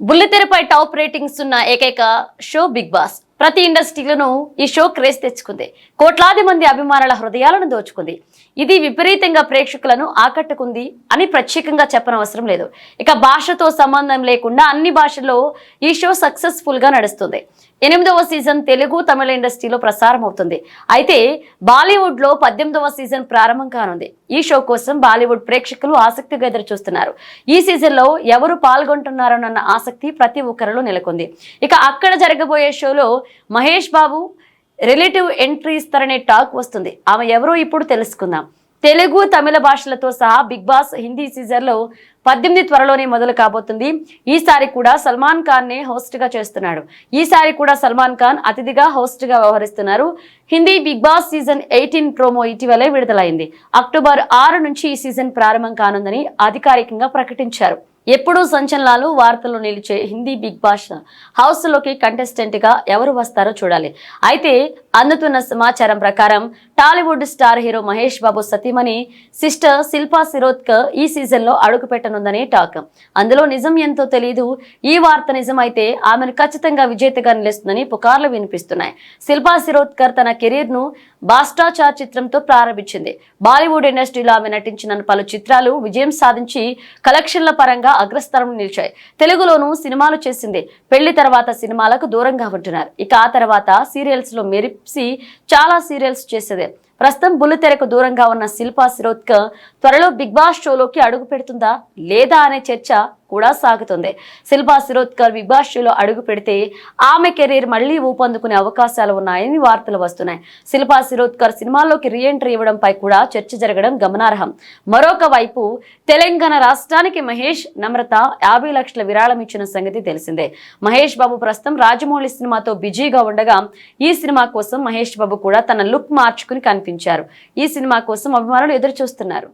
బుల్లితెరపై top ratings ఉన్న ఏకైక show big boss. ప్రతి ఇండస్ట్రీలోనూ ఈ షో క్రేజ్ తెచ్చుకుంది. కోట్లాది మంది అభిమానుల హృదయాలను దోచుకుంది. ఇది విపరీతంగా ప్రేక్షకులను ఆకట్టుకుంది అని ప్రత్యేకంగా చెప్పనవసరం లేదు. ఇక భాషతో సంబంధం లేకుండా అన్ని భాషల్లో ఈ షో సక్సెస్ఫుల్ గా నడుస్తుంది. 8వ సీజన్ తెలుగు, తమిళ ఇండస్ట్రీలో ప్రసారం అవుతుంది. అయితే బాలీవుడ్ లో 18వ సీజన్ ప్రారంభం కానుంది. ఈ షో కోసం బాలీవుడ్ ప్రేక్షకులు ఆసక్తిగా ఎదురు చూస్తున్నారు. ఈ సీజన్ లో ఎవరు పాల్గొంటున్నారోనన్న ఆసక్తి ప్రతి ఒక్కరిలో నెలకొంది. ఇక అక్కడ జరగబోయే షోలో Mahesh Babu relative entry ఇస్తారనే talk వస్తుంది. ఆమె ఎవరో ఇప్పుడు తెలుసుకుందాం. తెలుగు, తమిళ భాషలతో సహా బిగ్ బాస్ హిందీ సీజన్ లో 18 త్వరలోనే మొదలు కాబోతుంది. ఈసారి కూడా సల్మాన్ ఖాన్ నే హోస్ట్ గా చేస్తున్నాడు. ఈసారి కూడా సల్మాన్ ఖాన్ అతిథిగా హోస్ట్ గా వ్యవహరిస్తున్నారు. Hindi Bigg Boss season 18 promo ఇటీవలే విడుదలైంది. అక్టోబర్ 6 నుంచి ఈ సీజన్ ప్రారంభం కానుందని అధికారికంగా ప్రకటించారు. ఎప్పుడూ సంచలనాలు వార్తల్లో నిలిచే హిందీ బిగ్ బాస్ హౌస్ లోకి కంటెస్టెంట్ గా ఎవరు వస్తారో చూడాలి. అయితే అందుతున్న సమాచారం ప్రకారం టాలీవుడ్ స్టార్ హీరో మహేష్ బాబు సతీమణి సిస్టర్ శిల్పా శిరోద్కర్ ఈ సీజన్ లో అడుగు పెట్టనుందని టాక్. అందులో నిజం ఎంతో తెలియదు. ఈ వార్త నిజమైతే ఆమెను ఖచ్చితంగా విజేతగా నిలుస్తుందని పుకార్లు వినిపిస్తున్నాయి. శిల్పా శిరోద్కర్ తన కెరీర్ ను బాస్టాచార్ చిత్రంతో ప్రారంభించింది. బాలీవుడ్ ఇండస్ట్రీలో ఆమె నటించిన పలు చిత్రాలు విజయం సాధించి కలెక్షన్ల పరంగా అగ్రస్థానంలో నిలిచాయి. తెలుగులోనూ సినిమాలు చేసింది. పెళ్లి తర్వాత సినిమాలకు దూరంగా ఉంటున్నారు. ఇక ఆ తర్వాత సీరియల్స్ లో మెరిసి చాలా సీరియల్స్ చేసేది. ప్రస్తుతం బుల్లితెరకు దూరంగా ఉన్న శిల్పా శిరోద్కర్ త్వరలో బిగ్ బాస్ షోలోకి అడుగు పెడుతుందా లేదా అనే చర్చ కూడా సాగుతుంది. శిల్పా శిరోద్కర్ బిగ్ బాస్ షోలో అడుగు పెడితే ఆమె కెరీర్ మళ్లీ ఊపందుకునే అవకాశాలు ఉన్నాయని వార్తలు వస్తున్నాయి. శిల్పా శిరోద్కర్ సినిమాల్లోకి రీఎంట్రీ ఇవ్వడంపై కూడా చర్చ జరగడం గమనార్హం. మరొక వైపు తెలంగాణ రాష్ట్రానికి మహేష్, నమ్రత 50 లక్షల విరాళం ఇచ్చిన సంగతి తెలిసిందే. మహేష్ బాబు ప్రస్తుతం రాజమౌళి సినిమాతో బిజీగా ఉండగా ఈ సినిమా కోసం మహేష్ బాబు కూడా తన లుక్ మార్చుకుని కనిపించారు. ఈ సినిమా కోసం అభిమానులు ఎదురు చూస్తున్నారు.